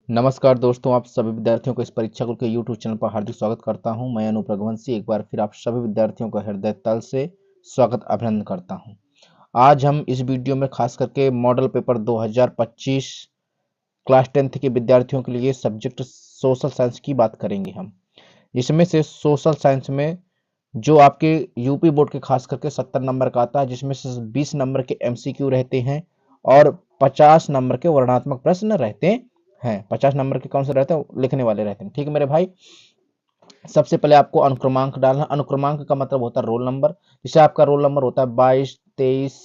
नमस्कार दोस्तों, आप सभी विद्यार्थियों को इस परीक्षा गुरु के यूट्यूब चैनल पर हार्दिक स्वागत करता हूं। मैं अनूप रघुवंशी एक बार फिर आप सभी विद्यार्थियों का हृदय तल से स्वागत अभिनंदन करता हूं। आज हम इस वीडियो में खास करके मॉडल पेपर 2025 क्लास 10th के विद्यार्थियों के लिए सब्जेक्ट सोशल साइंस की बात करेंगे। हम इसमें से सोशल साइंस में जो आपके यूपी बोर्ड के खास करके 70 नंबर का आता है, जिसमें से 20 नंबर के एमसीक्यू रहते हैं और 50 नंबर के वर्णनात्मक प्रश्न रहते हैं। 50 नंबर के कौन से रहते हैं? लिखने वाले रहते हैं। ठीक है मेरे भाई, सबसे पहले आपको अनुक्रमांक डालना। अनुक्रमांक का मतलब होता है रोल नंबर। जैसे आपका रोल नंबर होता है 22, 23,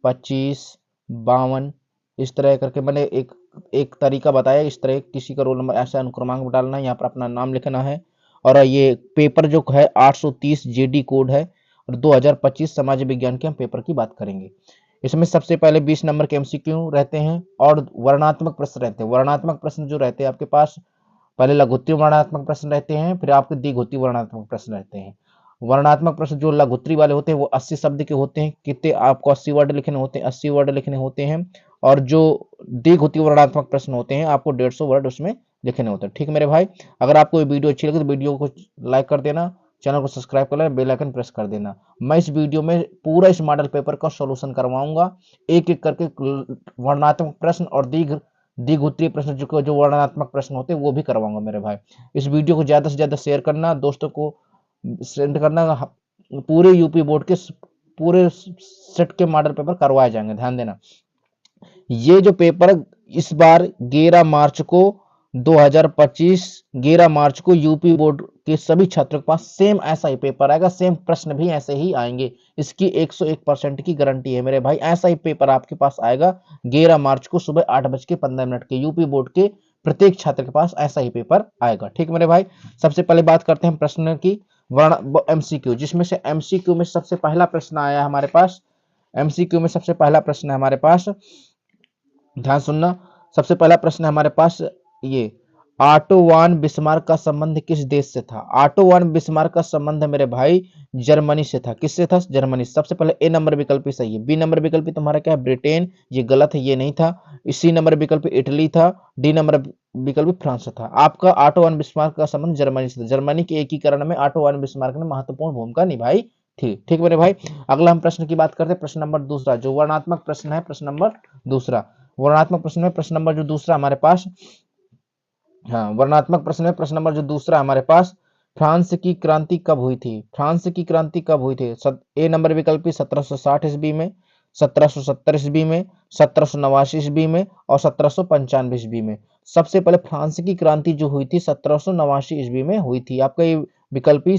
25, 52, इस तरह करके मैंने एक एक तरीका बताया। इस तरह किसी का रोल नंबर ऐसा अनुक्रमांक डालना है, यहाँ पर अपना नाम लिखना है। और ये पेपर जो है 830 जेडी कोड है और 2025 समाज विज्ञान के हम पेपर की बात करेंगे। इसमें सबसे पहले 20 नंबर के एमसीक्यू रहते हैं और वर्णनात्मक प्रश्न रहते हैं। वर्णनात्मक प्रश्न जो रहते हैं आपके पास, पहले लघुत्तरी वर्णनात्मक प्रश्न रहते हैं, फिर आपके दीर्घोत्तरी वर्णनात्मक प्रश्न रहते हैं। वर्णनात्मक प्रश्न जो लघुत्तरी वाले होते हैं वो 80 शब्द के होते हैं। कितने आपको 80 वर्ड लिखने होते हैं? 80 वर्ड लिखने होते हैं। और जो दीर्घोत्तरी वर्णनात्मक प्रश्न होते हैं आपको 150 वर्ड उसमें लिखने होते हैं। ठीक मेरे भाई, अगर आपको ये वीडियो अच्छी लगे तो वीडियो को लाइक कर देना, चैनल को सब्सक्राइब कर लेना, बेल आइकन प्रेस कर देना। मैं इस वीडियो में पूरा इस मॉडल पेपर का सॉल्यूशन करवाऊंगा, एक एक करके वर्णनात्मक प्रश्न और द्विगुत्रीय प्रश्न जो वर्णनात्मक प्रश्न होते हैं वो भी करवाऊंगा मेरे भाई। इस वीडियो को ज्यादा से ज्यादा शेयर करना, दोस्तों को सेंड करना। पूरे यूपी बोर्ड के पूरे सेट के मॉडल पेपर करवाए जाएंगे, ध्यान देना। ये जो पेपर इस बार 11 मार्च को 2025 11 मार्च को यूपी बोर्ड के सभी छात्रों के पास सेम ऐसा ही पेपर आएगा, सेम प्रश्न भी ऐसे ही आएंगे। इसकी 101% की गारंटी है मेरे भाई। ऐसा ही पेपर आपके पास आएगा 11 मार्च को सुबह 8:15 के यूपी बोर्ड के प्रत्येक छात्र के पास ऐसा ही पेपर आएगा। ठीक मेरे भाई, सबसे पहले बात करते हैं प्रश्न की वर्ण एमसीक्यू, जिसमें से एमसीक्यू में सबसे पहला प्रश्न आया हमारे पास। एमसीक्यू में सबसे पहला प्रश्न है हमारे पास, ध्यान सुनना। सबसे पहला प्रश्न है हमारे पास ये, ऑटो वान बिस्मार्क का संबंध किस देश से था? ऑटो वान बिस्मार्क का संबंध मेरे भाई जर्मनी से था। किससे था? जर्मनी। सबसे पहले ए नंबर विकल्प सही है। बी नंबर विकल्प तुम्हारा क्या है? ब्रिटेन। ये गलत है, ये नहीं था। सी नंबर विकल्प इटली था। डी नंबर विकल्प फ्रांस था। आपका ऑटो वान बिस्मार्क का संबंध जर्मनी से था। जर्मनी के एकीकरण में ऑटो वान बिस्मार्क ने महत्वपूर्ण भूमिका निभाई थी। ठीक मेरे भाई, अगला हम प्रश्न की बात करते हैं। प्रश्न नंबर दूसरा जो वर्णात्मक प्रश्न है, प्रश्न नंबर दूसरा वर्णात्मक प्रश्न में प्रश्न नंबर जो दूसरा हमारे पास, हाँ वर्णात्मक प्रश्न में प्रश्न नंबर जो दूसरा हमारे पास, फ्रांस की क्रांति कब हुई थी? फ्रांस की क्रांति कब हुई थी? ए नंबर विकल्प 1760 ईस्वी में, 1770 ईस्वी में, 1789 ईस्वी में और 1795 ईस्वी में। सबसे पहले फ्रांस की क्रांति जो हुई थी 1789 ईस्वी में हुई थी। आपका ये विकल्पी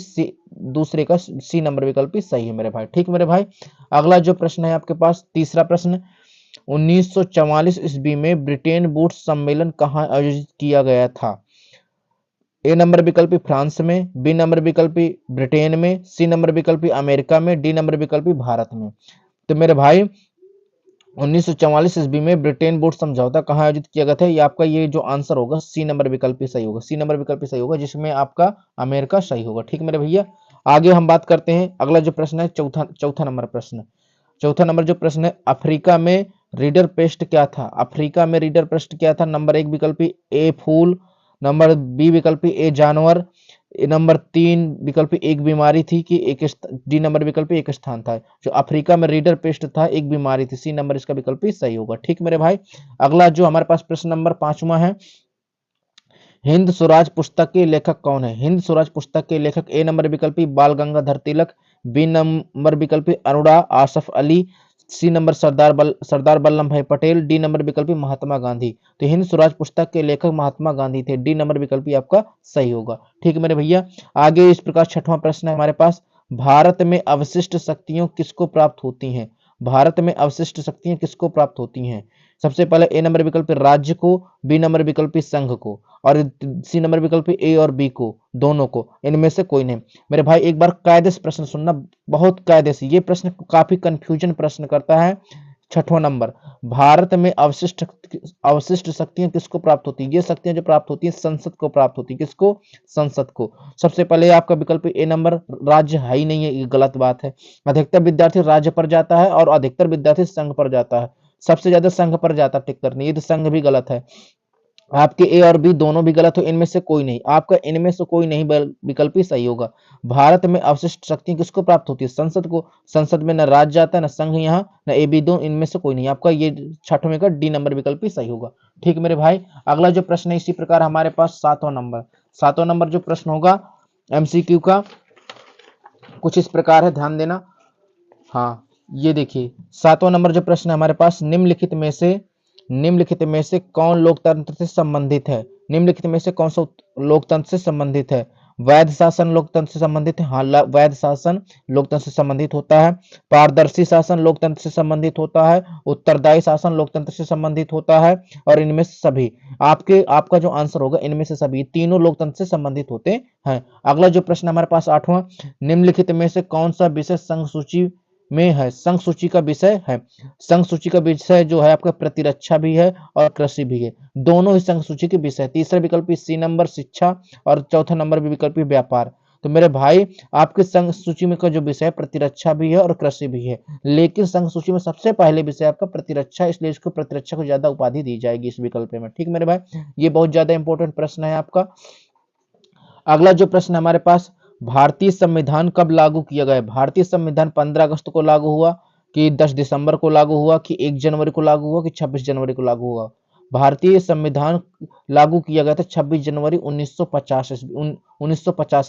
दूसरे का सी नंबर विकल्पी सही है मेरे भाई। ठीक मेरे भाई, अगला जो प्रश्न है आपके पास, तीसरा प्रश्न, 1944 ईस्वी में ब्रिटेन वुड्स सम्मेलन कहाँ आयोजित किया गया था? ए नंबर विकल्प फ्रांस में, बी नंबर विकल्प ब्रिटेन में, सी नंबर विकल्प अमेरिका में, डी नंबर विकल्प भारत में। तो मेरे भाई 1944 ईस्वी में ब्रिटेन वुड्स समझौता कहाँ आयोजित किया गया था? ये आपका ये जो आंसर होगा सी नंबर विकल्प सही होगा। सी नंबर विकल्प सही होगा, जिसमें आपका अमेरिका सही होगा। ठीक मेरे भैया, आगे हम बात करते हैं। अगला जो प्रश्न है चौथा नंबर प्रश्न, चौथा नंबर जो प्रश्न है, अफ्रीका में रीडर पेस्ट क्या था? अफ्रीका में रीडर पेस्ट क्या था? नंबर एक विकल्प ए फूल, नंबर बी विकल्प ए जानवर, नंबर 3 विकल्प एक बीमारी थी कि एक, डी नंबर विकल्प एक स्थान था। जो अफ्रीका में रीडर पेस्ट था एक बीमारी थी। सी नंबर इसका विकल्प सही होगा। ठीक मेरे भाई, अगला जो हमारे पास प्रश्न नंबर 5वां है, हिंद स्वराज पुस्तक के लेखक कौन है? हिंद स्वराज पुस्तक के लेखक ए नंबर विकल्प बाल गंगाधर तिलक, बी नंबर विकल्प अरुणा आसफ अली, सी नंबर सरदार वल्लभ भाई पटेल, डी नंबर विकल्प महात्मा गांधी। तो हिंद स्वराज पुस्तक के लेखक महात्मा गांधी थे। डी नंबर विकल्प आपका सही होगा। ठीक मेरे भैया, आगे इस प्रकार छठवां प्रश्न है हमारे पास, भारत में अवशिष्ट शक्तियों किसको प्राप्त होती हैं? भारत में अवशिष्ट शक्तियां किसको प्राप्त होती हैं? सबसे पहले ए नंबर विकल्प राज्य को, बी नंबर विकल्प संघ को और सी नंबर विकल्प ए और बी को, दोनों को, इनमें से कोई नहीं। मेरे भाई एक बार कायदे से प्रश्न सुनना, बहुत कायदे से, ये प्रश्न काफी कंफ्यूजन प्रश्न करता है। छठवां नंबर, भारत में अवशिष्ट शक्तियां किसको प्राप्त होती है? ये शक्तियां जो प्राप्त होती है संसद को प्राप्त होती है। किसको? संसद को। सबसे पहले आपका विकल्प ए नंबर राज्य है ही नहीं है, ये गलत बात है। अधिकतर विद्यार्थी राज्य पर जाता है और अधिकतर विद्यार्थी संघ पर जाता है। सबसे ज्यादा संघ पर जाता टिक करने, ये तो संघ भी गलत है। आपके ए और बी दोनों भी गलत हो, इनमें से कोई नहीं, आपका इनमें से कोई नहीं विकल्प ही सही होगा। भारत में अवशिष्ट शक्ति किसको प्राप्त होती है? संसद को। संसद में न राज्य आता है, न संघ, यहाँ न ए बी दो, इनमें से कोई नहीं, आपका ये छठवें का डी नंबर विकल्प ही सही होगा। ठीक मेरे भाई, अगला जो प्रश्न है इसी प्रकार हमारे पास सातवां नंबर जो प्रश्न होगा एमसीक्यू का कुछ इस प्रकार है, ध्यान देना। हाँ, ये देखिए सातवां नंबर जो प्रश्न है हमारे पास, निम्नलिखित में से कौन लोकतंत्र से संबंधित है? निम्नलिखित में से कौन सा लोकतंत्र से संबंधित है? वैध शासन लोकतंत्र से संबंधित है, हाँ वैध शासन लोकतंत्र से संबंधित होता है। पारदर्शी शासन लोकतंत्र से संबंधित होता है। उत्तरदायी शासन लोकतंत्र से संबंधित होता है। और इनमें से सभी, आपका जो आंसर होगा इनमें से सभी तीनों लोकतंत्र से संबंधित होते हैं। अगला जो प्रश्न हमारे पास आठवां, निम्नलिखित में से कौन सा विषय संघ सूची में है? संघ सूची का विषय है, संघ सूची का विषय जो है आपका प्रतिरक्षा भी है और कृषि भी है, दोनों ही संघ सूची के विषय। तीसरा विकल्प सी नंबर शिक्षा और चौथा नंबर विकल्प व्यापार। तो मेरे भाई आपके संघ सूची में का जो विषय प्रतिरक्षा भी है और कृषि भी है, लेकिन संघ सूची में सबसे पहले विषय आपका प्रतिरक्षा, इसलिए इसको प्रतिरक्षा को ज्यादा उपाधि दी जाएगी इस विकल्प में। ठीक मेरे भाई, ये बहुत ज्यादा इंपॉर्टेंट प्रश्न है आपका। अगला जो प्रश्न हमारे पास, भारतीय संविधान कब लागू किया गया? भारतीय संविधान 15 अगस्त को लागू हुआ कि 10 दिसंबर को लागू हुआ कि 1 जनवरी को लागू हुआ कि 26 जनवरी को लागू हुआ? भारतीय संविधान लागू किया गया था 26 जनवरी 1950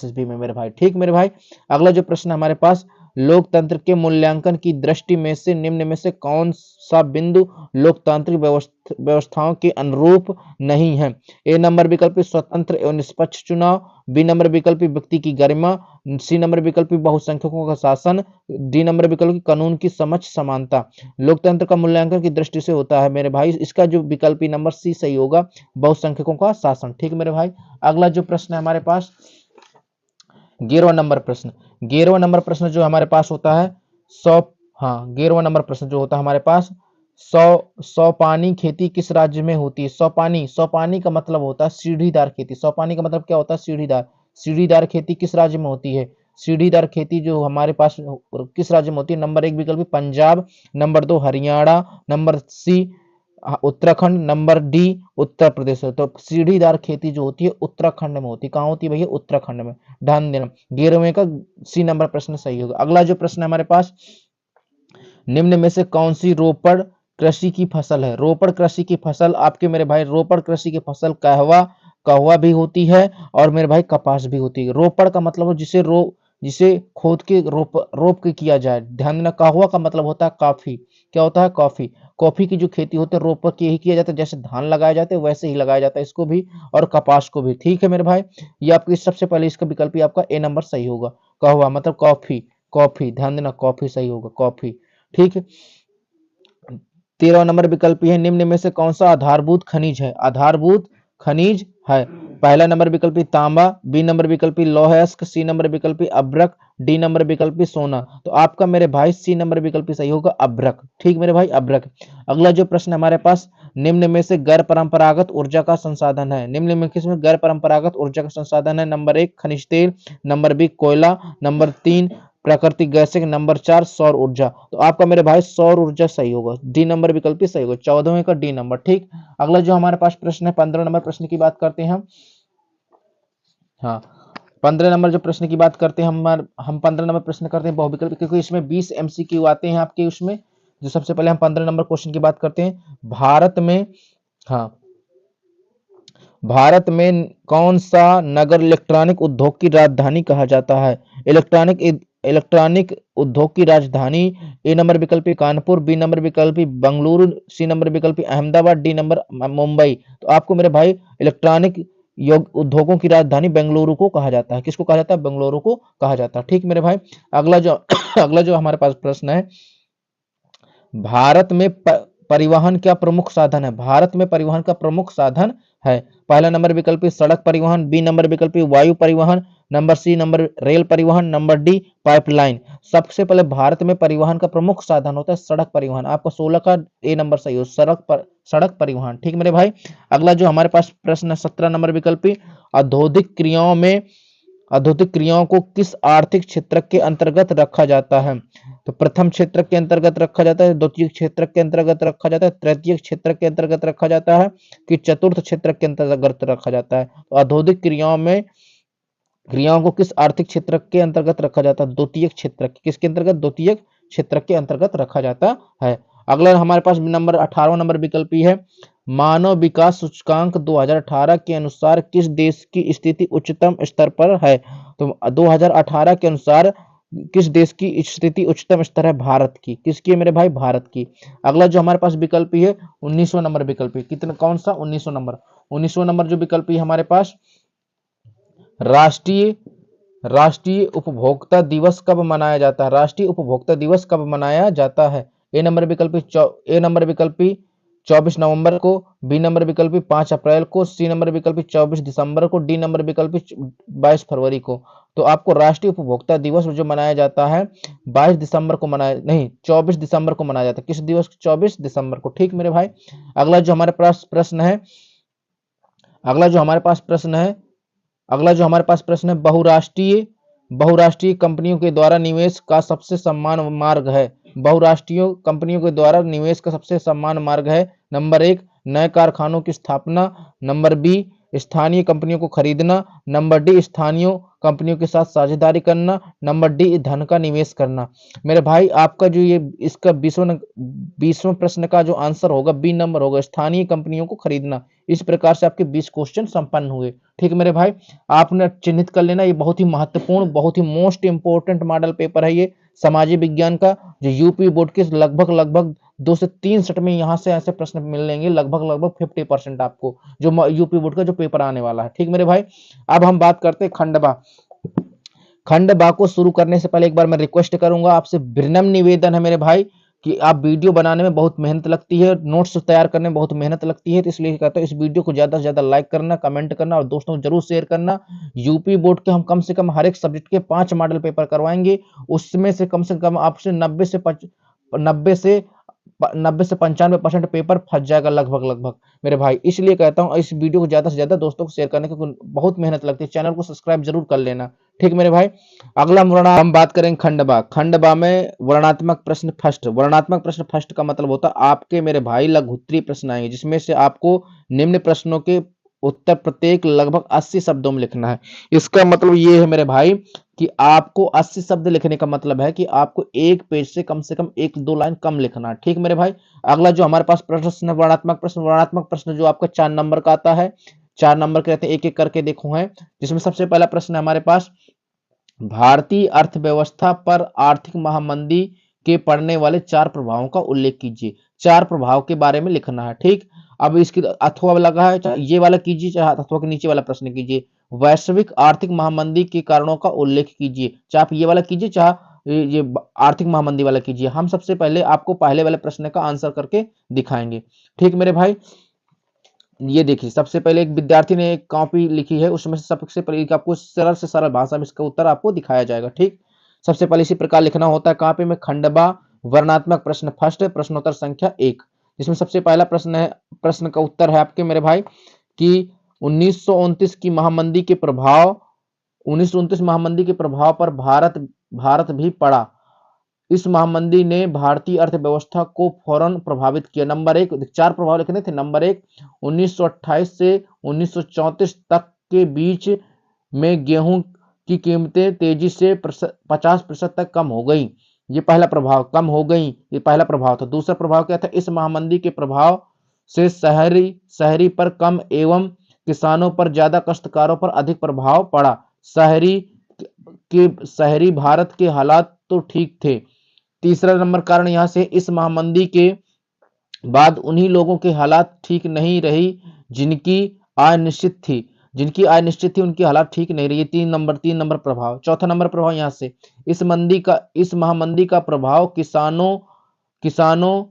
ईस्वी में मेरे भाई। ठीक मेरे भाई, अगला जो प्रश्न हमारे पास, लोकतंत्र के मूल्यांकन की दृष्टि में से निम्न में से कौन सा बिंदु लोकतांत्रिक व्यवस्थाओं के अनुरूप नहीं है? ए नंबर विकल्प स्वतंत्र एवं निष्पक्ष चुनाव, बी नंबर विकल्प व्यक्ति की गरिमा, सी नंबर विकल्प बहुसंख्यकों का शासन, डी नंबर विकल्प कानून की समझ समानता। लोकतंत्र का मूल्यांकन की दृष्टि से होता है मेरे भाई, इसका जो विकल्प नंबर सी सही होगा, बहुसंख्यकों का शासन। ठीक मेरे भाई, अगला जो प्रश्न है हमारे पास 11वां नंबर प्रश्न, 11वां नंबर प्रश्न जो हमारे पास होता है 100, हाँ 11वां नंबर प्रश्न जो होता है हमारे पास, सौपानी खेती किस राज्य में होती है? सौपानी का मतलब होता है सीढ़ीदार खेती। सौपानी का मतलब क्या होता है? सीढ़ीदार खेती किस राज्य में होती है? सीढ़ीदार खेती जो हमारे पास किस राज्य में होती है? नंबर 1 विकल्प Punjab, number 2 Haryana, number C Uttarakhand, number D Uttar Pradesh. तो सीढ़ीदार खेती जो होती है उत्तराखंड में होती है। कहाँ होती है भैया? उत्तराखंड में, ध्यान देना। 11वें का सी नंबर प्रश्न सही होगा। अगला जो प्रश्न है हमारे पास, निम्न में से कौन सी रोपड़ कृषि की फसल है? रोपड़ कृषि की फसल आपके मेरे भाई, रोपड़ कृषि की फसल कहवा भी होती है और मेरे भाई कपास भी होती है। रोपड़ का मतलब जिसे खोद के रोप के किया जाए। ध्यान देना, कहवा का मतलब होता है कॉफी। क्या होता है? कॉफी। कॉफी की जो खेती होती है रोप के ही किया जाता है, जैसे धान लगाए जाते हैं वैसे ही लगाया जाता है इसको भी और कपास को भी। ठीक है मेरे भाई, ये आपकी सबसे पहले इसका विकल्प ही आपका ए नंबर सही होगा। कहवा मतलब कॉफी, कॉफी ध्यान देना, कॉफी सही होगा, कॉफी। ठीक है, 13वां नंबर विकल्प है, निम्न में से कौन सा आधारभूत खनिज है? आधारभूत खनिज है। पहला नंबर विकल्प तांबा, बी नंबर विकल्प लौह अयस्क, सी नंबर विकल्प अभ्रक, डी नंबर विकल्प सोना। तो आपका मेरे भाई सी नंबर विकल्प सही होगा, अभ्रक। ठीक मेरे भाई, अभ्रक। अगला जो प्रश्न हमारे पास, निम्न में से गैर परंपरागत ऊर्जा का संसाधन है? निम्न में किसमें गैर परंपरागत ऊर्जा का संसाधन है? नंबर 1 खनिज तेल, नंबर 2 कोयला, नंबर 3 प्राकृतिक गैस, नंबर 4 सौर ऊर्जा। तो आपका मेरे भाई सौर ऊर्जा सही होगा, डी नंबर विकल्प सही होगा, 14वें का डी नंबर। ठीक, अगला जो हमारे पास प्रश्न है 15 नंबर प्रश्न की बात करते हैं हम। हाँ, 15 नंबर जो प्रश्न की बात करते हैं हम 15 नंबर प्रश्न करते हैं बहुविकल्प, क्योंकि इसमें 20 एमसीक्यू आते हैं आपके उसमें। जो सबसे पहले हम 15 नंबर क्वेश्चन की बात करते हैं, भारत में, हाँ भारत में कौन सा नगर इलेक्ट्रॉनिक उद्योग की राजधानी कहा जाता है? इलेक्ट्रॉनिक उद्योग की राजधानी, ए नंबर विकल्प कानपुर, बी नंबर विकल्प बंगलुरु, सी नंबर विकल्प अहमदाबाद, डी नंबर मुंबई। तो आपको मेरे भाई इलेक्ट्रॉनिक उद्योगों की राजधानी बेंगलुरु को कहा जाता है। किसको कहा जाता है? बेंगलुरु को कहा जाता है। ठीक मेरे भाई, अगला जो अगला जो हमारे पास प्रश्न है, भारत में परिवहन क्या प्रमुख साधन है? भारत में परिवहन का प्रमुख साधन है। पहला नंबर विकल्प सड़क परिवहन, बी नंबर विकल्प वायु परिवहन, नंबर सी नंबर रेल परिवहन, नंबर डी पाइपलाइन। सबसे पहले भारत में परिवहन का प्रमुख साधन होता है सड़क परिवहन। आपका 16 का ए नंबर सही हो, सड़क परिवहन। ठीक मेरे भाई, अगला जो हमारे पास प्रश्न है 17 नंबर विकल्प, औद्योगिक क्रियाओं में औद्योगिक क्रियाओं को किस आर्थिक क्षेत्र के अंतर्गत रखा जाता है? तो प्रथम क्षेत्र के अंतर्गत रखा जाता है, द्वितीय क्षेत्र के अंतर्गत रखा जाता है, तृतीय क्षेत्र के अंतर्गत रखा जाता है कि चतुर्थ क्षेत्र के अंतर्गत रखा जाता है? तो औद्योगिक क्रियाओं को किस आर्थिक क्षेत्र के अंतर्गत रखा जाता है? द्वितीय क्षेत्र, किसके अंतर्गत? द्वितीय क्षेत्र के अंतर्गत रखा जाता है। अगला हमारे पास नंबर 18वां नंबर विकल्प है, मानव विकास सूचकांक 2018 के अनुसार किस देश की स्थिति उच्चतम स्तर पर है? तो 2018 के अनुसार किस देश की स्थिति उच्चतम स्तर है? भारत की। किसकी है मेरे भाई? भारत की। अगला जो हमारे पास विकल्प है 19वां नंबर विकल्प, कितना, कौन सा? 19वां नंबर। 19वां नंबर जो विकल्प है हमारे पास, राष्ट्रीय राष्ट्रीय उपभोक्ता दिवस कब मनाया जाता है? राष्ट्रीय उपभोक्ता दिवस कब मनाया जाता है? ए नंबर विकल्प 24 नवंबर को, बी नंबर विकल्प 5 अप्रैल को, सी नंबर विकल्प 24 दिसंबर को, डी नंबर विकल्प 22 फरवरी को। तो आपको राष्ट्रीय उपभोक्ता दिवस जो मनाया जाता है 22 दिसंबर को मनाया, नहीं 24 दिसंबर को मनाया जाता है। किस दिवस? 24 दिसंबर को। ठीक मेरे भाई। अगला जो हमारे पास प्रश्न है, बहुराष्ट्रीय कंपनियों के द्वारा निवेश का सबसे सम्मान मार्ग है। बहुराष्ट्रीय कंपनियों के द्वारा निवेश का सबसे सम्मान मार्ग है, नंबर 1 नए कारखानों की स्थापना, नंबर बी स्थानीय कंपनियों को खरीदना, नंबर डी स्थानीय कंपनियों के साथ साझेदारी करना, नंबर डी धन का निवेश करना। मेरे भाई आपका जो ये इसका 20वां प्रश्न का जो आंसर होगा बी नंबर होगा, स्थानीय कंपनियों को खरीदना। इस प्रकार से आपके 20 क्वेश्चन संपन्न हुए। ठीक मेरे भाई, आपने चिन्हित कर लेना, ये बहुत ही महत्वपूर्ण, बहुत ही मोस्ट इंपोर्टेंट मॉडल पेपर है ये सामाजिक विज्ञान का, जो यूपी बोर्ड के लगभग 2 से 3 सेट में यहाँ से ऐसे प्रश्न मिल लेंगे, लगभग 50% आपको जो यूपी बोर्ड का जो पेपर आने वाला है। ठीक मेरे भाई, अब हम बात करते हैं खंडवा को शुरू करने से पहले एक बार मैं रिक्वेस्ट करूंगा आपसे, विनम्र निवेदन है मेरे भाई कि आप वीडियो बनाने में बहुत मेहनत लगती है, नोट्स तैयार करने में बहुत मेहनत लगती है, तो इसलिए कहता हूँ इस वीडियो को ज्यादा से ज्यादा लाइक करना, कमेंट करना और दोस्तों को जरूर शेयर करना। यूपी बोर्ड के हम कम से कम हर एक सब्जेक्ट के 5 मॉडल पेपर करवाएंगे, उसमें से कम आपसे 90 से 95% पेपर फंस जाएगा लगभग मेरे भाई। इसलिए कहता हूं इस वीडियो को ज्यादा से ज्यादा दोस्तों को शेयर करने की बहुत मेहनत लगती है, चैनल को सब्सक्राइब जरूर कर लेना। ठीक मेरे भाई, अगला हम बात करेंगे खंडवा में वर्णात्मक प्रश्न फर्स्ट का मतलब होता है आपके मेरे भाई लघुत्तरीय प्रश्न आएंगे, जिसमें से आपको निम्न प्रश्नों के उत्तर प्रत्येक लगभग 80 शब्दों में लिखना है। इसका मतलब ये है मेरे भाई कि आपको 80 शब्द लिखने का मतलब है कि आपको एक पेज से कम 1-2 लाइन कम लिखना है। ठीक मेरे भाई, अगला जो हमारे पास प्रश्न है वर्णात्मक प्रश्न जो आपका 4 नंबर का आता है, 4 नंबर के रहते हैं, एक एक करके देखो है, जिसमें सबसे पहला प्रश्न है हमारे पास, भारतीय अर्थव्यवस्था पर आर्थिक महामंदी के पड़ने वाले 4 प्रभावों का उल्लेख कीजिए। 4 प्रभाव के बारे में लिखना है। ठीक, अब इसकी अथवा लगा है, चाहे ये वाला कीजिए चाहे अथवा के नीचे वाला प्रश्न कीजिए। वैश्विक आर्थिक महामंदी के कारणों का उल्लेख कीजिए, चाहे आप ये वाला कीजिए चाहे ये आर्थिक महामंदी वाला कीजिए। हम सबसे पहले आपको पहले वाले प्रश्न का आंसर करके दिखाएंगे। ठीक मेरे भाई, ये देखिए सबसे पहले एक विद्यार्थी ने एक कॉपी लिखी है, उसमें से सबसे पहले आपको सरल से सरल भाषा में इसका उत्तर आपको दिखाया जाएगा। ठीक, सबसे पहले इसी प्रकार लिखना होता है कॉपी में, खंडवा वर्णात्मक प्रश्न फर्स्ट प्रश्नोत्तर संख्या 1, जिसमें सबसे पहला प्रश्न का उत्तर है आपके मेरे भाई कि 1929 की महामंदी के प्रभाव 1929 महामंदी के प्रभाव पर भारत भी पड़ा। इस महामंदी ने भारतीय अर्थव्यवस्था को फौरन प्रभावित किया। नंबर 1, 4 प्रभाव लिखने थे। नंबर 1, 1928 से 1934 तक के बीच में गेहूं की कीमतें तेजी से 50% तक कम हो गई। ये पहला प्रभाव, कम हो गई, ये पहला प्रभाव था। दूसरा प्रभाव क्या था? इस महामंदी के प्रभाव से शहरी पर कम एवं किसानों पर ज्यादा, काश्तकारों पर अधिक प्रभाव पड़ा। शहरी भारत के हालात तो ठीक थे। तीसरा नंबर कारण यहां से, इस महामंदी के बाद उन्हीं लोगों के हालात ठीक नहीं रही जिनकी आय निश्चित थी उनकी हालात ठीक नहीं रही। 3 नंबर प्रभाव। चौथा नंबर प्रभाव यहां से, इस महामंदी का प्रभाव किसानों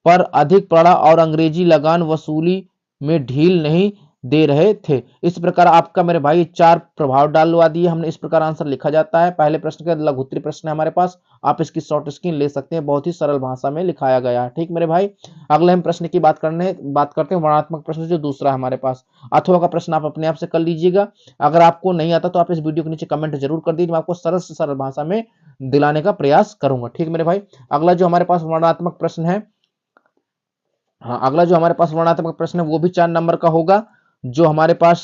पर अधिक पड़ा और अंग्रेजी लगान वसूली में ढील नहीं दे रहे थे। इस प्रकार आपका मेरे भाई 4 प्रभाव डालवा दिए हमने। इस प्रकार आंसर लिखा जाता है। पहले प्रश्न का लघुत्तरीय प्रश्न है हमारे पास, आप इसकी शॉर्ट स्क्रीन ले सकते हैं, बहुत ही सरल भाषा में लिखाया गया है। ठीक मेरे भाई, अगले हम प्रश्न की बात करते हैं वर्णनात्मक प्रश्न जो दूसरा है हमारे पास। अथवा का प्रश्न आप अपने आप से कर लीजिएगा। अगर आपको नहीं आता तो आप इस वीडियो के नीचे कमेंट जरूर कर दीजिए, मैं आपको सरल से सरल भाषा में दिलाने का प्रयास करूंगा। ठीक मेरे भाई, अगला जो हमारे पास वर्णनात्मक प्रश्न है, हाँ अगला जो हमारे पास वर्णनात्मक प्रश्न है वो भी 4 नंबर का होगा। जो हमारे पास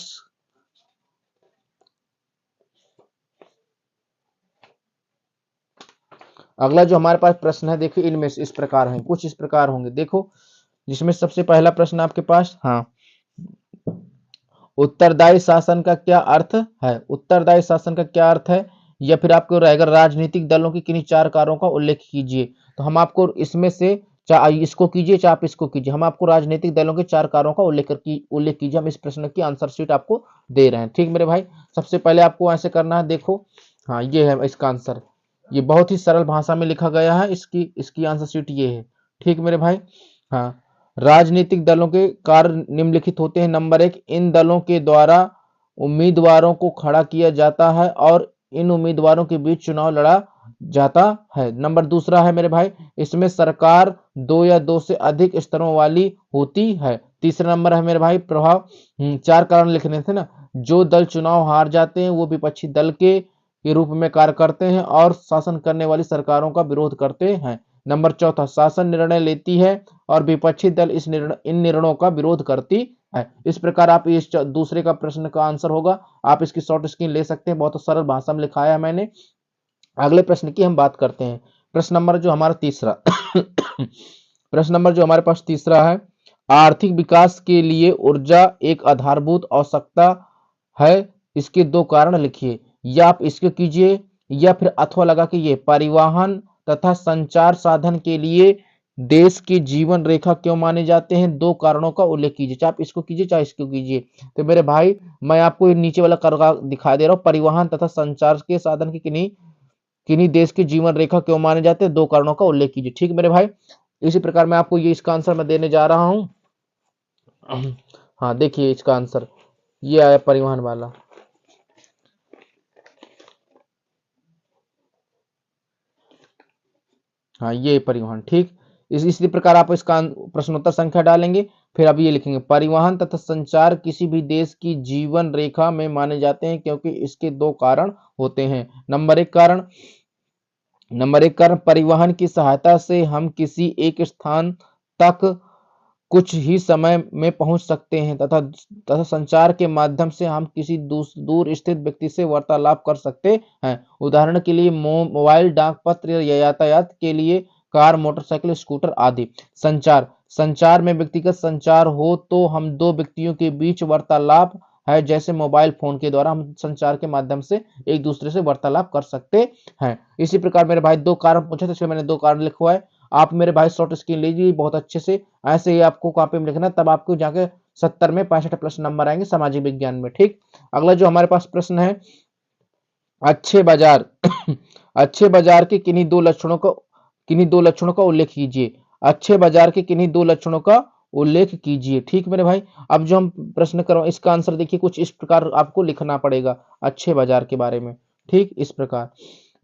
अगला जो हमारे पास प्रश्न है, देखिए इनमें से इस प्रकार है, कुछ इस प्रकार होंगे। देखो जिसमें सबसे पहला प्रश्न आपके पास, हाँ, उत्तरदायी शासन का क्या अर्थ है? उत्तरदायी शासन का क्या अर्थ है? या फिर आपको रहेगा राजनीतिक दलों की किन्हीं 4 कार्यों का उल्लेख कीजिए। तो हम आपको इसमें से चाहे इसको कीजिए चाहे आप इसको कीजिए, हम आपको राजनीतिक दलों के 4 कार्यों का उल्लेख कीजिए। हम इस प्रश्न की आंसर शीट आपको दे रहे हैं। ठीक मेरे भाई, सबसे पहले आपको ऐसे करना है, देखो हाँ ये है इसका आंसर, ये बहुत ही सरल भाषा में लिखा गया है, इसकी इसकी आंसर शीट ये है। ठीक मेरे भाई, हाँ, राजनीतिक दलों के कार्य निम्नलिखित होते हैं। नंबर 1, इन दलों के द्वारा उम्मीदवारों को खड़ा किया जाता है और इन उम्मीदवारों के बीच चुनाव लड़ा जाता है। नंबर दूसरा है मेरे भाई, इसमें सरकार 2 या 2 से अधिक स्तरों वाली होती है। तीसरा नंबर है मेरे भाई प्रभाव, 4 कारण लिखने थे ना। जो दल चुनाव हार जाते हैं वो विपक्षी दल के रूप में कार्य करते हैं और शासन करने वाली सरकारों का विरोध करते हैं। नंबर चौथा, शासन निर्णय लेती है और विपक्षी दल इन निर्णयों का विरोध करती है। इस प्रकार आप इस दूसरे का प्रश्न का आंसर होगा। आप इसकी शॉर्ट स्क्रीन ले सकते हैं, बहुत सरल भाषा में लिखाया है मैंने। अगले प्रश्न की हम बात करते हैं। प्रश्न नंबर जो हमारा तीसरा प्रश्न नंबर जो हमारे पास तीसरा है, आर्थिक विकास के लिए ऊर्जा एक आधारभूत आवश्यकता है, इसके 2 कारण लिखिए। या आप इसको कीजिए या फिर अथवा लगा के ये परिवहन तथा संचार साधन के लिए देश की जीवन रेखा क्यों माने जाते हैं? 2 कारणों का उल्लेख कीजिए। चाहे आप इसको कीजिए चाहे इसको कीजिए। तो मेरे भाई मैं आपको नीचे वाला दिखा दे रहा हूँ, परिवहन तथा संचार के साधन के किन्हीं किन्हीं देश की जीवन रेखा क्यों माने जाते हैं? 2 कारणों का उल्लेख कीजिए। ठीक मेरे भाई, इसी प्रकार मैं आपको ये इसका आंसर मैं देने जा रहा हूं। हाँ देखिए इसका आंसर ये आया परिवहन वाला। हाँ ये परिवहन, ठीक। इसी प्रकार आप इसका प्रश्नोत्तर संख्या डालेंगे, फिर अब ये लिखेंगे परिवहन तथा संचार किसी भी देश की जीवन रेखा में माने जाते हैं क्योंकि इसके 2 कारण होते हैं। नंबर एक कारण, परिवहन की सहायता से हम किसी एक स्थान तक कुछ ही समय में पहुंच सकते हैं तथा संचार के माध्यम से हम किसी दूर स्थित व्यक्ति से वार्तालाप कर सकते हैं। उदाहरण के लिए मोबाइल, डाक पत्र या यातायात के लिए कार, मोटरसाइकिल, स्कूटर आदि। संचार में व्यक्तिगत संचार हो तो हम 2 व्यक्तियों के बीच वार्तालाप है, जैसे मोबाइल फोन के द्वारा हम संचार के माध्यम से एक दूसरे से वार्तालाप कर सकते हैं। इसी प्रकार मेरे भाई 2 कारण पूछे थे, इसमें मैंने 2 कारण लिखवाए। आप मेरे भाई शॉर्ट स्क्रीन लीजिए बहुत अच्छे से, ऐसे ही आपको कॉपी में लिखना, तब आपको जाके 70 में 65 प्लस नंबर आएंगे सामाजिक विज्ञान में। ठीक, अगला जो हमारे पास प्रश्न है, अच्छे बाजार अच्छे बाजार के किन्हीं दो लक्षणों का उल्लेख कीजिए। अच्छे बाजार के किन्हीं 2 लक्षणों का उल्लेख कीजिए। ठीक मेरे भाई, अब जो हम प्रश्न करो इसका आंसर देखिए कुछ इस प्रकार आपको लिखना पड़ेगा अच्छे बाजार के बारे में। ठीक, इस प्रकार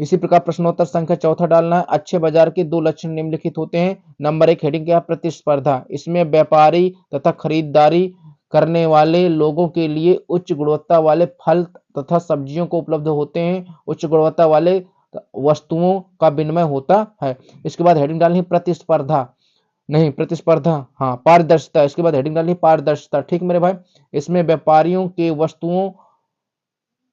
इसी प्रकार प्रश्नोत्तर संख्या चौथा डालना है। अच्छे बाजार के 2 लक्षण निम्नलिखित होते हैं। नंबर 1 हेडिंग क्या है? प्रतिस्पर्धा। इसमें व्यापारी तथा खरीदारी करने वाले लोगों के लिए उच्च गुणवत्ता वाले फल तथा सब्जियों को उपलब्ध होते हैं। उच्च गुणवत्ता वाले वस्तुओं का विनिमय होता है। इसके बाद हेडिंग डालनी प्रतिस्पर्धा, नहीं प्रतिस्पर्धा, हाँ पारदर्शिता। इसके बाद हेडिंग डालनी पारदर्शिता। ठीक मेरे भाई, इसमें व्यापारियों के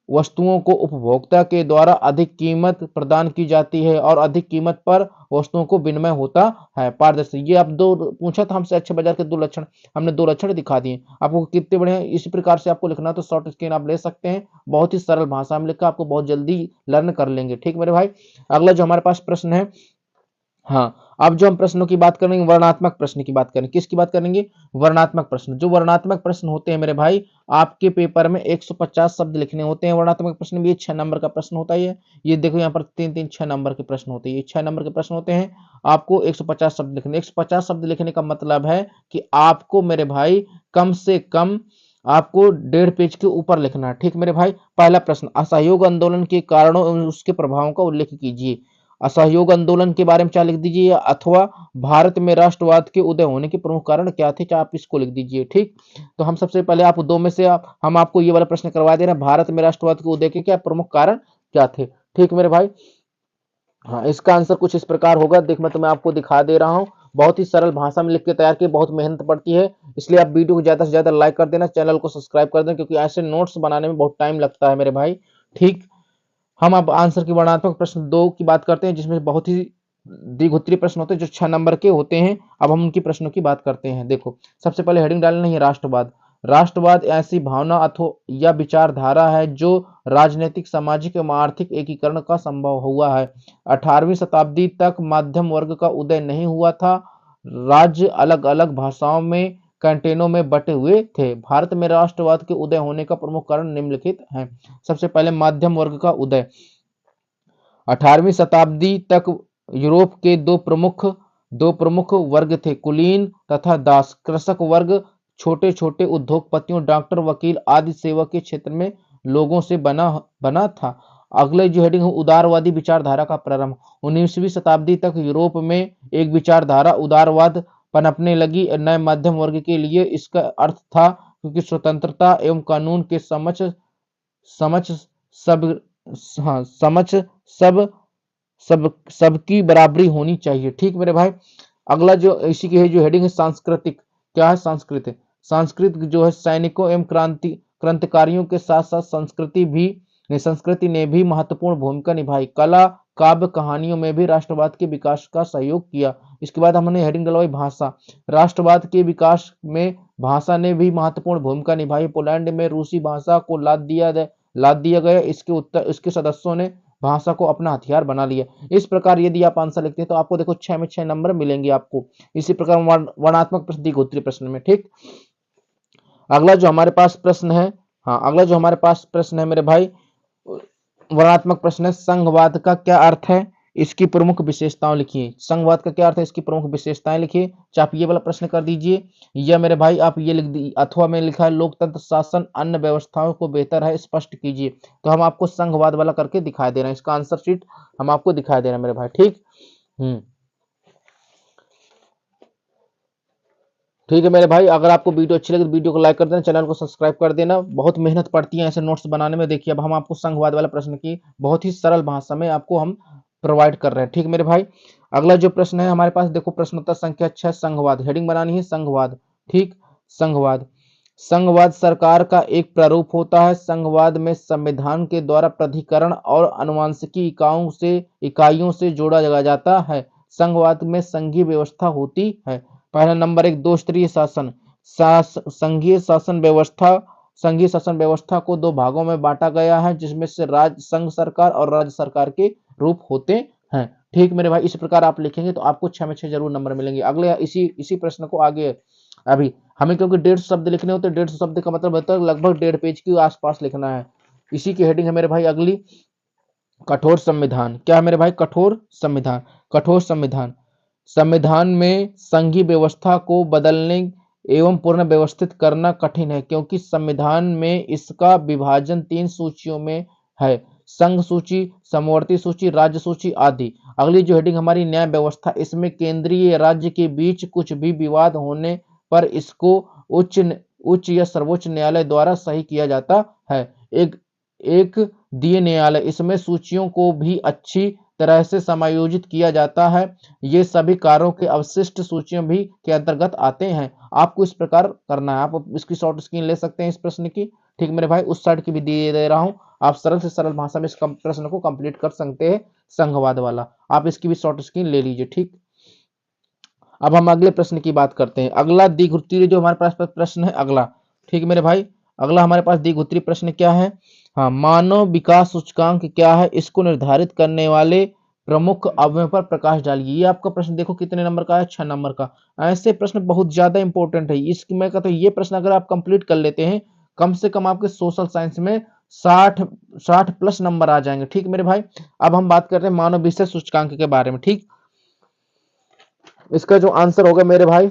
वस्तुओं को उपभोक्ता के द्वारा अधिक कीमत प्रदान की जाती है और अधिक कीमत पर वस्तुओं को विनिमय होता है। पारदर्शी, ये आप 2 पूछा था हमसे अच्छे बाजार के 2 लक्षण, हमने 2 लक्षण दिखा दिए आपको कितने बड़े हैं। इसी प्रकार से आपको लिखना तो शॉर्ट स्क्रीन आप ले सकते हैं, बहुत ही सरल भाषा में लिखा, आपको बहुत जल्दी लर्न कर लेंगे। ठीक मेरे भाई, अगला जो हमारे पास प्रश्न है, हाँ अब जो हम प्रश्नों की बात करेंगे वर्णात्मक प्रश्न की बात करेंगे। किसकी बात करेंगे? वर्णात्मक प्रश्न। जो वर्णात्मक प्रश्न होते हैं मेरे भाई, आपके पेपर में 150 शब्द लिखने होते हैं। वर्णात्मक प्रश्न भी 6 नंबर का प्रश्न होता है। ये देखो यहाँ पर 3 6 नंबर के प्रश्न होते हैं, ये 6 नंबर के प्रश्न होते हैं। आपको 150 शब्द लिखने, 150 शब्द लिखने का मतलब है कि आपको मेरे भाई कम से कम आपको 1.5 पेज के ऊपर लिखना है। ठीक मेरे भाई, पहला प्रश्न, असहयोग आंदोलन के कारणों एवं उसके प्रभावों का उल्लेख कीजिए। असहयोग आंदोलन के बारे में क्या लिख दीजिए, अथवा भारत में राष्ट्रवाद के उदय होने के प्रमुख कारण क्या थे, क्या आप इसको लिख दीजिए। ठीक, तो हम सबसे पहले आप दो में से हम आपको ये वाला प्रश्न करवा दे रहे हैं, भारत में राष्ट्रवाद के उदय के क्या प्रमुख कारण क्या थे। ठीक मेरे भाई, हाँ, इसका आंसर कुछ इस प्रकार होगा। देख मैं तुम्हें आपको दिखा दे रहा हूँ, बहुत ही सरल भाषा में लिख के तैयार किए, बहुत मेहनत पड़ती है, इसलिए आप वीडियो को ज्यादा से ज्यादा लाइक कर देना, चैनल को सब्सक्राइब कर देना, क्योंकि ऐसे नोट्स बनाने में बहुत टाइम लगता है मेरे भाई। ठीक, हम अब आंसर की वर्णनात्मक प्रश्न 2 की बात करते हैं, जिसमें बहुत ही द्विघुत्री प्रश्न होते हैं जो 6 नंबर के होते हैं। अब हम उनकी प्रश्नों की बात करते हैं। देखो, सबसे पहले हेडिंग डालना है राष्ट्रवाद। राष्ट्रवाद ऐसी भावना अथवा या विचारधारा है जो राजनीतिक, सामाजिक एवं आर्थिक एकीकरण का संभव हुआ है। 18वीं शताब्दी तक मध्यम वर्ग का उदय नहीं हुआ था, राज्य अलग अलग भाषाओं में कैंटेनों में बटे हुए थे। भारत में राष्ट्रवाद के उदय होने का प्रमुख कारण निम्नलिखित हैं। सबसे पहले मध्यम वर्ग का उदय। 18वीं शताब्दी तक यूरोप के दो प्रमुख वर्ग थे, कुलीन तथा दास। कृषक वर्ग छोटे छोटे उद्योगपतियों, डॉक्टर, वकील आदि सेवा के क्षेत्र में लोगों से बना था। अगले जो हेडिंग है, उदारवादी विचारधारा का प्रारंभ। 19वीं शताब्दी तक यूरोप में एक विचारधारा उदारवाद पनपने लगी। नए मध्यम वर्ग के लिए इसका अर्थ था क्योंकि स्वतंत्रता एवं कानून के समक्ष समझ सब हाँ समझ सब सब सबकी बराबरी होनी चाहिए। ठीक मेरे भाई, अगला जो इसी की है जो हेडिंग है, सांस्कृतिक। क्या है सांस्कृतिक? सांस्कृतिक जो है सैनिकों एवं क्रांतिकारियों के साथ साथ संस्कृति ने भी महत्वपूर्ण भूमिका निभाई। कला, काव्य, कहानियों में भी राष्ट्रवाद के विकास का सहयोग किया। इसके बाद हमने हेडिंग डलवाई भाषा। राष्ट्रवाद के विकास में भाषा ने भी महत्वपूर्ण भूमिका निभाई। पोलैंड में रूसी भाषा को लाद दिया गया। इसके सदस्यों ने भाषा को अपना हथियार बना लिया। इस प्रकार यदि आप आंसर लिखते हैं तो आपको देखो 6 में 6 नंबर मिलेंगे आपको। इसी प्रकार वर्णात्मक प्रश्न, द्विगोत्रीय प्रश्न में। ठीक, अगला जो हमारे पास प्रश्न है, हाँ अगला जो हमारे पास प्रश्न है मेरे भाई, वर्णात्मक प्रश्न है, संघवाद का क्या अर्थ है, इसकी प्रमुख विशेषताओं लिखिए। संघवाद का क्या अर्थ है, इसकी प्रमुख विशेषताएं लिखिए। चाहे आप ये वाला प्रश्न कर दीजिए, या मेरे भाई आप ये लिख दीजिए, अथवा में लिखा है लोकतंत्र शासन अन्य व्यवस्थाओं को बेहतर है, स्पष्ट कीजिए। तो हम आपको संघवाद वाला करके दिखाई दे रहे हैं, इसका आंसर शीट हम आपको दिखाई दे रहे हैं मेरे भाई। ठीक, ठीक है मेरे भाई, अगर आपको वीडियो अच्छी लगे तो वीडियो को लाइक कर देना, चैनल को सब्सक्राइब कर देना। बहुत मेहनत पड़ती है ऐसे नोट्स बनाने में। देखिए अब हम आपको संघवाद वाला प्रश्न की बहुत ही सरल भाषा में आपको हम प्रोवाइड कर रहे हैं। ठीक मेरे भाई, अगला जो प्रश्न है हमारे पास, देखो प्रश्न उत्तर संख्या 6, संघवाद। हेडिंग बनानी है संघवाद। ठीक, संघवाद। संघवाद सरकार का एक प्रारूप होता है। संघवाद में संविधान के द्वारा प्राधिकरण और आनुवंशिकी इकाइयों से जोड़ा जाता है। संघवाद में संघीय व्यवस्था होती है। पहला नंबर 1, दो स्तरीय शासन। संघीय शासन व्यवस्था को दो भागों में बांटा गया है, जिसमें से संघ सरकार और राज्य सरकार के रूप होते हैं। ठीक मेरे भाई, इस प्रकार आप लिखेंगे तो आपको 6 में 6 जरूर नंबर मिलेंगे। अगले इसी प्रश्न को आगे अभी हमें, क्योंकि 150 शब्द लिखने होते हैं, 150 शब्द का मतलब होता है लगभग 1.5 पेज के आसपास लिखना है। इसी की हेडिंग है मेरे भाई अगली, कठोर संविधान। क्या है मेरे भाई, कठोर संविधान। कठोर संविधान, संविधान में संघीय व्यवस्था को बदलने एवं पुनः व्यवस्थित करना कठिन है, क्योंकि संविधान में इसका विभाजन 3 सूचियों में है, संघ सूची, समवर्ती सूची, राज्य सूची आदि। अगली जो हेडिंग हमारी, न्याय व्यवस्था। इसमें केंद्रीय राज्य के बीच कुछ भी विवाद होने पर इसको उच्च या सर्वोच्च न्यायालय द्वारा सही किया जाता है। एक दिए न्यायालय, इसमें सूचियों को भी अच्छी तरह से समायोजित किया जाता है। ये सभी कार्यों के अवशिष्ट सूचियों भी के अंतर्गत आते हैं। आपको इस प्रकार करना है, आप इसकी शॉर्ट स्क्रीन ले सकते हैं इस प्रश्न की। ठीक मेरे भाई, उस साइड की भी दे रहा हूं, आप सरल से सरल भाषा में इस प्रश्न को कंप्लीट कर सकते हैं, संघवाद वाला। आप इसकी भी शॉर्ट स्क्रीन ले लीजिए। ठीक, अब हम अगले प्रश्न की बात करते हैं। अगला द्विगुत्रीय जो हमारे पास प्रश्न है अगला। ठीक मेरे भाई, अगला हमारे पास द्विगुत्रीय प्रश्न क्या है, हाँ, मानव विकास सूचकांक क्या है, इसको निर्धारित करने वाले प्रमुख अवयवों पर प्रकाश डालिए। ये आपका प्रश्न देखो कितने नंबर का है, 6 नंबर का। ऐसे प्रश्न बहुत ज्यादा इंपॉर्टेंट है। इसकी मैं कहता हूँ ये प्रश्न अगर आप कंप्लीट कर लेते हैं, कम से कम आपके सोशल साइंस में 60 प्लस नंबर आ जाएंगे। ठीक मेरे भाई, अब हम बात करते हैं मानव विकास सूचकांक के बारे में। ठीक, इसका जो आंसर होगा मेरे भाई,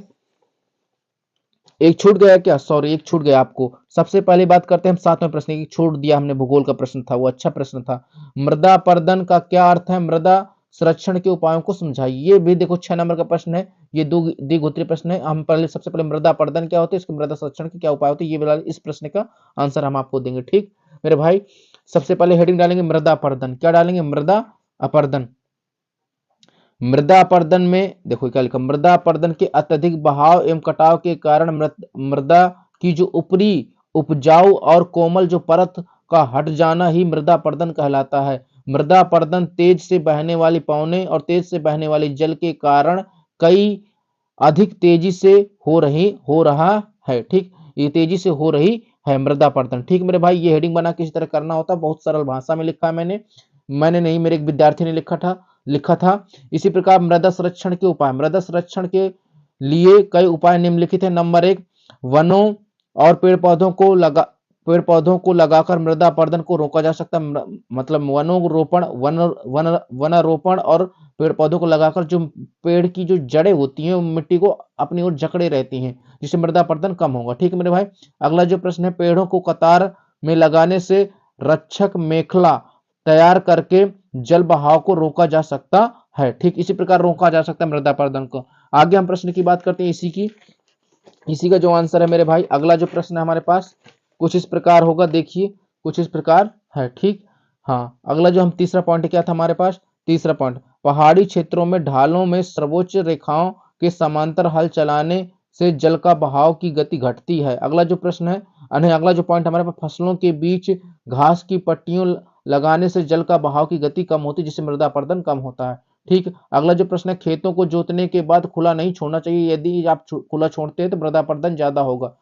एक छूट गया क्या, सॉरी एक छूट गया आपको। सबसे पहले बात करते हैं हम 7वें प्रश्न की, छोड़ दिया हमने, भूगोल का प्रश्न था वो अच्छा प्रश्न था। मृदा अपरदन का क्या अर्थ है, मृदा संरक्षण के उपायों को समझाइए। ये भी देखो 6 नंबर का प्रश्न है, ये दो द्विगोत्रीय प्रश्न है। हम पहले सबसे पहले मृदा अपरदन क्या होता है, इसके मृदा संरक्षण के क्या उपाय होते हैं, ये वाला इस प्रश्न का आंसर हम आपको देंगे। ठीक मेरे भाई, सबसे पहले हेडिंग डालेंगे मृदा अपरदन, क्या डालेंगे, मृदा अपरदन। मृदा अपरदन में देखो क्या लिखा, मृदा अपरदन के अत्यधिक बहाव एवं कटाव के कारण मृदा की जो ऊपरी उपजाऊ और कोमल जो परत का हट जाना ही मृदा अपरदन कहलाता है। मृदा अपरदन तेज से बहने वाली पवने और तेज से बहने वाली जल के कारण कई अधिक तेजी से हो रहा है। ठीक, ये तेजी से हो रही है मृदा अपरदन। ठीक मेरे भाई, ये हेडिंग बना किस तरह करना होता है, बहुत सरल भाषा में लिखा है मैंने नहीं, मेरे एक विद्यार्थी ने लिखा था। इसी प्रकार मृदा संरक्षण के उपाय, मृदा संरक्षण के लिए कई उपाय निम्नलिखित है। नंबर 1, वनों और पेड़ पौधों को लगाकर मृदा अपरदन को रोका जा सकता है। मतलब वनारोपण और पेड़ पौधों को लगाकर जो पेड़ की जो जड़ें होती हैं मिट्टी को अपनी ओर जकड़े रहती हैं, जिससे मृदा अपरदन कम होगा। ठीक है मेरे भाई, अगला जो प्रश्न है, पेड़ों को कतार में लगाने से रक्षक मेखला तैयार करके जल बहाव को रोका जा सकता है। ठीक, इसी प्रकार रोका जा सकता है मृदा अपरदन को। आगे हम प्रश्न की बात करते हैं, इसी का जो आंसर है मेरे भाई, अगला जो प्रश्न है हमारे पास कुछ इस प्रकार होगा, देखिए कुछ इस प्रकार है। ठीक, हाँ, अगला जो हम तीसरा पॉइंट क्या था हमारे पास, तीसरा पॉइंट, पहाड़ी क्षेत्रों में ढालों में सर्वोच्च रेखाओं के समांतर हल चलाने से जल का बहाव की गति घटती है। अगला जो प्रश्न है, अगला जो पॉइंट हमारे पास, फसलों के बीच घास की पट्टियों लगाने से जल का बहाव की गति कम होती है, जिससे मृदा अपरदन कम होता है। ठीक, अगला जो प्रश्न है, खेतों को जोतने के बाद खुला नहीं छोड़ना चाहिए, यदि आप खुला छोड़ते हैं तो मृदा अपरदन ज्यादा होगा।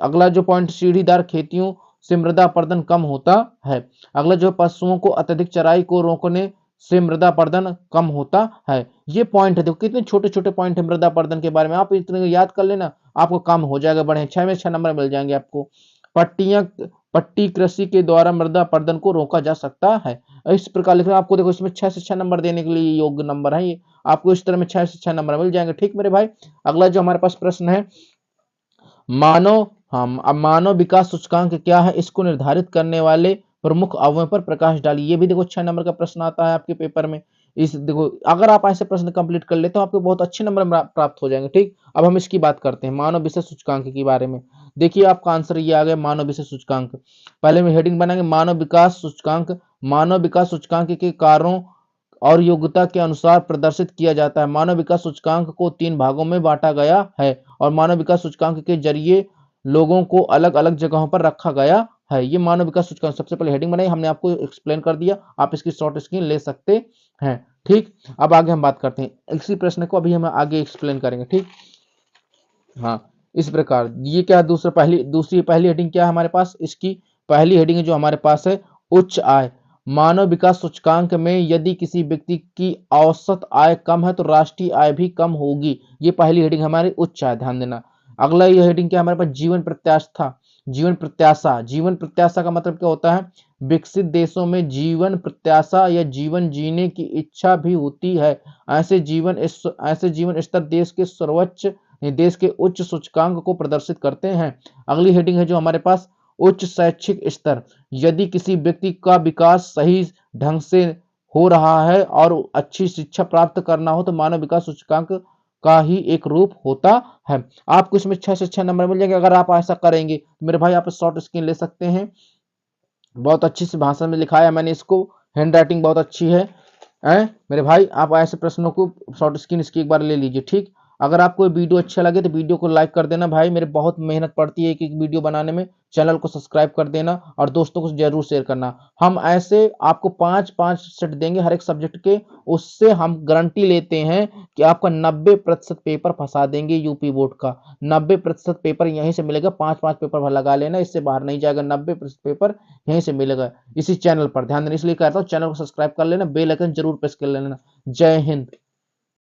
अगला जो पॉइंट, सीढ़ीदार खेतियों से मृदा अपरदन कम होता है। अगला जो पशुओं को अत्यधिक चराई को रोकने से मृदा अपरदन कम होता है। ये पॉइंट है, देखो कितने छोटे छोटे पॉइंट है मृदा अपरदन के बारे में, आप इतने याद कर लेना, आपको काम हो जाएगा, बढ़े 6 में 6 नंबर मिल जाएंगे आपको। पट्टी कृषि के द्वारा मृदा अपरदन को रोका जा सकता है। इस प्रकार लिखना आपको, देखो इसमें 6 से 6 नंबर देने के लिए योग्य नंबर है ये, आपको इस तरह में 6 से 6 नंबर मिल जाएंगे। ठीक मेरे भाई, अगला जो हमारे पास प्रश्न है, मानव विकास सूचकांक क्या है, इसको निर्धारित करने वाले प्रमुख अवयवों पर प्रकाश डालिए। ये भी देखो 6 नंबर का प्रश्न आता है आपके पेपर में। इस देखो, अगर आप ऐसे प्रश्न कंप्लीट कर लेते तो आपको बहुत अच्छे नंबर प्राप्त हो जाएंगे। ठीक, अब हम इसकी बात करते हैं मानव विकास सूचकांक के बारे में। देखिए आपका आंसर ये आ गया, मानव विकास सूचकांक। पहले में हेडिंग बनाएंगे मानव विकास सूचकांक। मानव विकास सूचकांक के कारणों और योग्यता के अनुसार प्रदर्शित किया जाता है। मानव विकास सूचकांक को 3 भागों में बांटा गया है और मानव विकास सूचकांक के जरिए लोगों को अलग अलग जगहों पर रखा गया है। ये मानव विकास सूचकांक, सबसे पहले हेडिंग बनाई, हमने आपको एक्सप्लेन कर दिया, आप इसकी शॉर्ट स्क्रीन ले सकते हैं। ठीक, अब आगे हम बात करते हैं, इसी प्रश्न को अभी हम आगे एक्सप्लेन करेंगे। ठीक, हाँ, इस प्रकार ये क्या, पहली हेडिंग क्या है हमारे पास, इसकी पहली हेडिंग जो हमारे पास है, उच्च आय। मानव विकास सूचकांक में यदि किसी व्यक्ति की औसत आय कम है तो राष्ट्रीय आय भी कम होगी। ये पहली हेडिंग हमारी उच्च आय, ध्यान देना। अगला ये हेडिंग क्या हमारे पास, जीवन प्रत्याशा का मतलब क्या होता है, विकसित देशों में जीवन प्रत्याशा या जीवन जीने की इच्छा भी होती है। ऐसे जीवन स्तर देश के उच्च सूचकांक को प्रदर्शित करते हैं। अगली हेडिंग है जो हमारे पास, उच्च शैक्षिक स्तर। यदि किसी व्यक्ति का विकास सही ढंग से हो रहा है और अच्छी शिक्षा प्राप्त करना हो तो मानव विकास सूचकांक का ही एक रूप होता है। आपको इसमें 6 से 6 नंबर मिल जाएंगे अगर आप ऐसा करेंगे। मेरे भाई आप शॉर्ट स्क्रीन ले सकते हैं, बहुत अच्छी सी भाषा में लिखा है मैंने इसको, हैंड राइटिंग बहुत अच्छी है। मेरे भाई आप ऐसे प्रश्नों को शॉर्ट स्क्रीन इसकी एक बार ले लीजिए। ठीक, अगर आपको वीडियो अच्छा लगे तो वीडियो को लाइक कर देना भाई, मेरे बहुत मेहनत पड़ती है एक एक वीडियो बनाने में। चैनल को सब्सक्राइब कर देना और दोस्तों को जरूर शेयर करना। हम ऐसे आपको 5-5 सेट देंगे हर एक सब्जेक्ट के, उससे हम गारंटी लेते हैं कि आपका 90% पेपर फंसा देंगे। यूपी बोर्ड का 90% पेपर यहीं से मिलेगा, 5-5 पेपर लगा लेना, इससे बाहर नहीं जाएगा। 90% पेपर यहीं से मिलेगा इसी चैनल पर, ध्यान देना। इसलिए कहता हूँ चैनल को सब्सक्राइब कर लेना, बेल आइकन जरूर प्रेस कर लेना। जय हिंद।